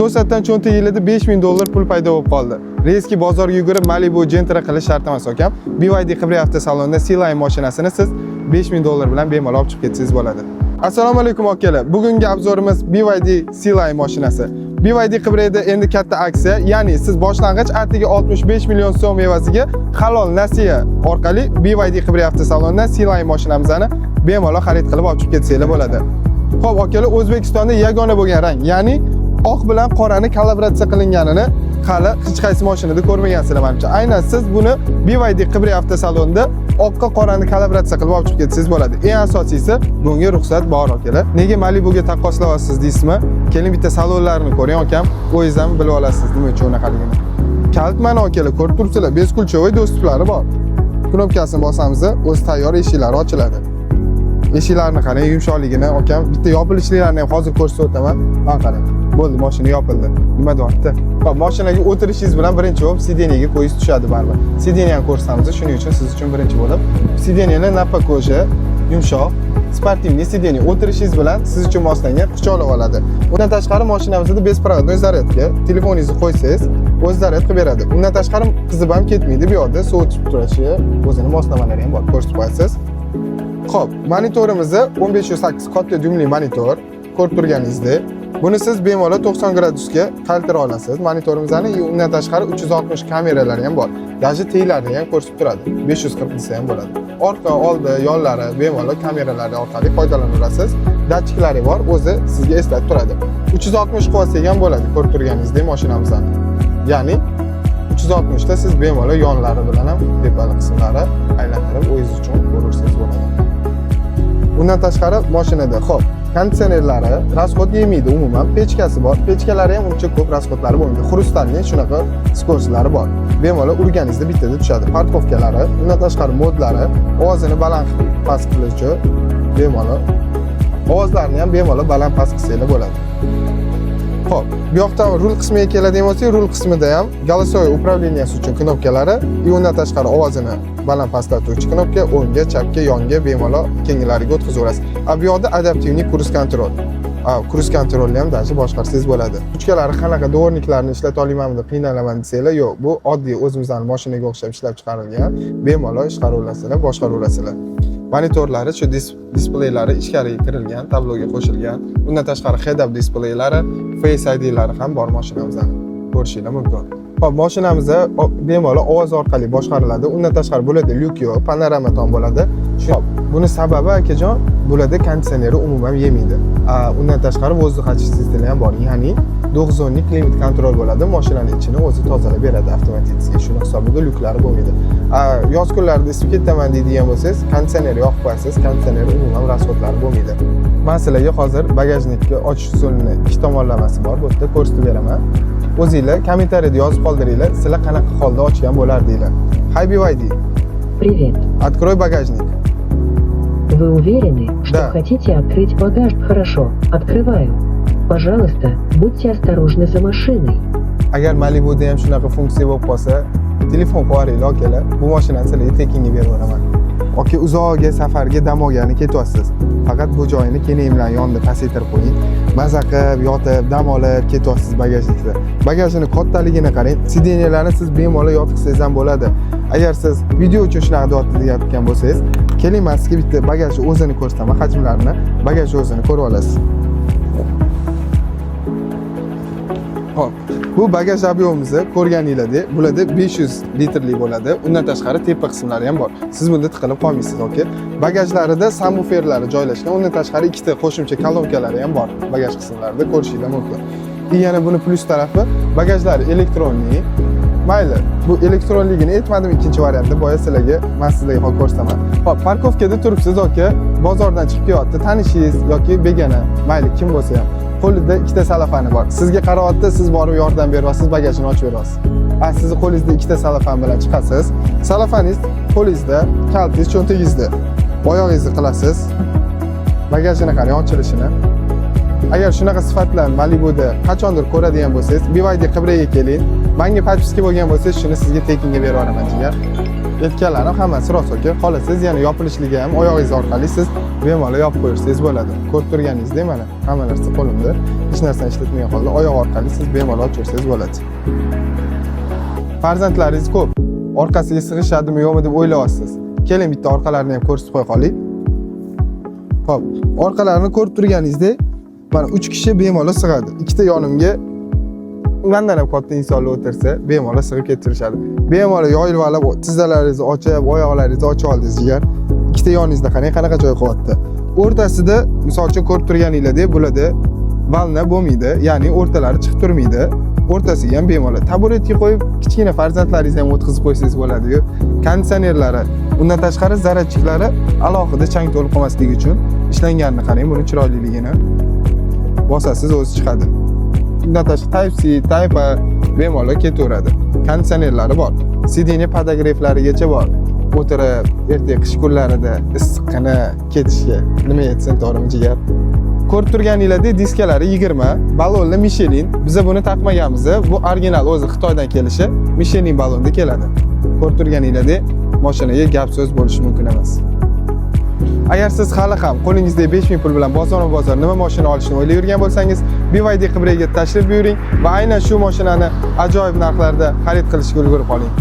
to'satdan cho'ntagingizda $5000 pul paydo bo'lib qoldi. Reski bozorga yugurib Malibu Gentra qilish shart emas akam. BYD Qibriy avtosalonida C-Line mashinasini siz $5000 bilan bemalol olib chiqib ketsangiz bo'ladi. Assalomu alaykum akalar. Bugungi obzorimiz BYD C-Line mashinasi. BYD Qibriyda endi katta aksiya, ya'ni siz boshlang'ich atigi 65 million so'm evaziga halol nasiya orqali BYD Qibriy avtosalonidan C-Line mashinamizni bemalol xarid qilib olib chiqib ketsanglar bo'ladi. Xo'p, akalar, O'zbekistonda yagona bo'lgan rang, ya'ni oq bilan qorani kalibratsiya qilinganini hali hech qaysi mashinada ko'rmagasizlar menimcha. Aynan siz buni BYD Qibriy avtosalonida oqqa qorani kalibratsiya qilib olib chiqib ketsangiz bo'ladi. Eng asosiysi bunga ruxsat bor akalar. Nega Malibuga taqqoslayapsiz deysizmi? Keling bitta salonlarini ko'ring akam, o'zingizdan bilib olasiz nima uchun unaqaligini. Kalt mana akalar, ko'rib turibsizlar, beskulchovoy do'stliklari bor. Knopkasini bosamiz, o'zi tayyor eshiklari ochiladi. Eshiklarni qarang, yumshoqligini akam, bitta yopilishlarini ham hozir ko'rsatib o'taman. Mana qarang. Bo'ldi, mashina yopildi. Nima deyapti? Xo'p, mashinaga o'tirishingiz bilan birinchi bo'lib sideniyga qo'yingiz tushadi baribir. Sideniyani ko'rsatamiz, shuning uchun siz uchun birinchi bo'lib sideniyani nappa koja, yumshoq, sportivniy sideniya o'tirishingiz bilan siz uchun moslangan quchoqlab oladi. Undan tashqari mashinamizda bespirovodnoy zaryadka, telefoningizni qo'ysangiz o'zi zaryad qilib beradi. Undan tashqari qizib ham ketmaydi, bu yerda sovutib turishi, o'zini moslamalari ham bor, ko'rsatib qo'yasiz. Xo'p, monitorimizni 1508 qatli dumli monitor, ko'rib turganingizdek. Buni siz bemalol 90 gradusga qaltira olasiz. Monitorimizni undan tashqari 360 kameralari ham bor. Даже teylarni ham ko'rsatib turadi. 540 desa ham bo'ladi. Orqa, oldi, yonlari bemalol kameralari orqali foydalanaverasiz. Datchiklari bor, o'zi sizga eslatib turadi. 360 qilsak ham bo'ladi, ko'rib turganingizdek mashinamizni. Ya'ni 360 da siz bemalol yonlari bilan ham tepali qismlari aylantirib o'zingiz uchun ko'rursiz bo'ladi. Bundan tashqari mashinada xo'p, konditsionerlari rasxod yemaydi umuman, pechkasi bor. Pechkalari ham uncha ko'p rasxodlari bo'lmaydi. Xrustalning shunaqa skorslari bor. Bemalol urganingizda bittada tushadi. Parkovkalari, undan tashqari modlari, ovozini baland past qiluvchi bemalol. Ovozlarni ham bemalol baland past qilsanglar bo'ladi. Xo'p, bu yoqda rul qismiga keladigan bo'lsak, rul qismida ham голосовой управленияsi uchun knopkalari, undan tashqari ovozini baland pastlatuvchi knopka, o'ngga, chapga, yonga bemalol kengilariga o'tkazaverasiz. Bu yoqda adaptivniy kruz kontrol. Kruz kontrolni ham dashi boshqarsangiz bo'ladi. Uchkalari qanaqa dvorniklarni ishlata olmayman deb qiynalaman desanglar, yo'q, bu oddiy o'zimizning mashinaga o'xshab ishlab chiqarilgan, bemalol chiqaraverasizlar, boshqaraverasizlar. Monitorlari, shu displeylari ichkariga kirilgan, tabloga qo'shilgan. Undan tashqari head-up displaylari, Face ID'lari ham bor mashinamizda. Ko'rishingiz mumkin. Xo'p, mashinamizda bemalol ovoz orqali boshqariladi. Undan tashqari bo'ladi lyuk yo'q, panorama tom bo'ladi. Xo'p, buni sababi akajon, bo'ladi konditsioneri umuman yemaydi. Undan tashqari vozdux achish sistemi ham bor. Ya'ni 9 zonlik klimat kontrol bo'ladi. Mashinaning ichini o'zi tozalab beradi avtomatik. Shuni hisobiga lyuklari bo'lmaydi. Yoz kunlarida isib ketaman deydigan bo'lsangiz, konditsioner yoqib qo'yasiz, konditsioner umuman rasxodlari bo'lmaydi. Men sizlarga hozir bagajnikni ochish usulini ikki tomonlamasi bor. Bu yerda ko'rsatib beraman. O'zingizlar kommentariyada yozib qoldiringlar, sizlar qanaqa holda ochgan bo'lardinglar. Hi BYD. Привет. Открой багажник. Вы уверены, что Да. хотите открыть багаж? Хорошо, открываю. Пожалуйста, будьте осторожны за машиной. Agar Malibuda ham shunaqa funksiya bo'lib qolsa, telefon qo'yaringlar akalar. Bu mashinani sizlarga tekinga berib beraman. Yoki uzoqga safarga dam olgani ketyapsiz. Faqat bu joyini keling bilan yonida pasaytirib qo'ying. Maza qilib, yotib, dam olib ketyapsiz bagajnikda. Bagajning kattaligini qarang. Sideniyalarni siz bemalol yotqizsangiz ham bo'ladi. Agar siz video uchun shunaqa deyotgan bo'lsangiz, keling men sizga bitta bagajni o'zini ko'rsataman, hajmlarini, bagajni o'zini ko'rib olasiz. Hop, bu bagaj ob'yomimizni ko'rganinglardek, bularda 500 litrlik bo'ladi. Undan tashqari tepa qismlari ham bor. Siz bunda tiqilib qolmaysiz, okey? Bagajlarida subwooferlari joylashgan. Undan tashqari ikkita qo'shimcha kolonkalari ham bor bagaj qismlarida, ko'rishingiz mumkin. Yana buni plus tarafi, bagajlari elektronli. Mayli, bu elektronligini aytmadim ikkinchi variantda, boya sizlarga men sizlarga ko'rsataman. Hop, parkovkada turibsiz, okey? Bozordan chiqib kelyapti, tanishingiz yoki begona, mayli kim bo'lsa ham. Qo'lida ikkita salafani bor. Sizga qarayapti, siz borib yordam beryapsiz, bagajini ochib berasiz. Sizni qo'lingizda ikkita salafan bilan chiqasiz. Salafaningiz qo'lingizda, kaltingiz cho'ntagingizda. Oyog'ingizni qilasiz. Bagajini qarang, ochilishini. Agar shunaqa sifatlar Malibuda qachondir ko'radigan bo'lsangiz, BYD Qibriyga keling. Menga podpiska bo'lgan bo'lsangiz, shuni sizga tekinga berib beraman jigar. Yetganlari hammasi rost aka. Xohlasangiz yana yopilishligi ham oyog'ingiz orqali siz bemalol yopib qo'ysangiz bo'ladi. Ko'rib turganingizdek mana hamma narsa qo'limda. Hech narsani ishlatmagan holda oyoq orqali siz bemalol ochirsangiz bo'ladi. Farzandlaringiz ko'p. Orqasiga sig'ishadimi yo'qmi deb o'ylayapsiz. Keling bitta orqalarini ham ko'rsatib qo'ya qoling. Xo'p, orqalarini ko'rib turganingizdek, mana 3 kishi bemalol sig'adi. Ikkita yonimga mendan ham katta insonlar o'tirsa, bemalol sig'ib ketirishadi. Bemalol yoyilvalab tizzalaringizni ochib, oyoqlaringizni ochib oldingiz jigar. Ikkita yoningizda qanaqa joy qolyapti. O'rtasida, misol uchun ko'rib turganingizdek, bularda valna bo'lmaydi, ya'ni o'rtalari chiqib turmaydi. O'rtasiga ham bemalol taburetga qo'yib, kichkina farzandlaringizni ham o'tkazib qo'ysangiz bo'ladi-yu. Konditsionerlari, undan tashqari zaryadchiklari alohida chang to'lib qolmasligi uchun ishlanganini qarang, buni chiroyliligini. Bosasiz o'zi chiqadi. Undan tashqari Type-C, Type-A bemalol ketaveradi. Konditsionerlari bor. Sideniya podogreflarigacha bor. O'tirib, erta qish kunlarida issiqqina ketishga nima yetsin to'g'rimi jigar? Ko'rib turganingizdek, diskalari 20, balonli Michelin. Biz buni taqmaganmiz. Bu original o'zi Xitoydan kelishi, Michelin balonda keladi. Ko'rib turganingizdek, mashinaga gap so'z bo'lishi mumkin emas. Agar siz hali ham qo'lingizda 5000 pul bilan bozor nima mashina olishni o'ylab yurgan bo'lsangiz, BYD Qibraga tashrif buyuring va aynan shu mashinani ajoyib narxlarda xarid qilishga ulgurib qoling.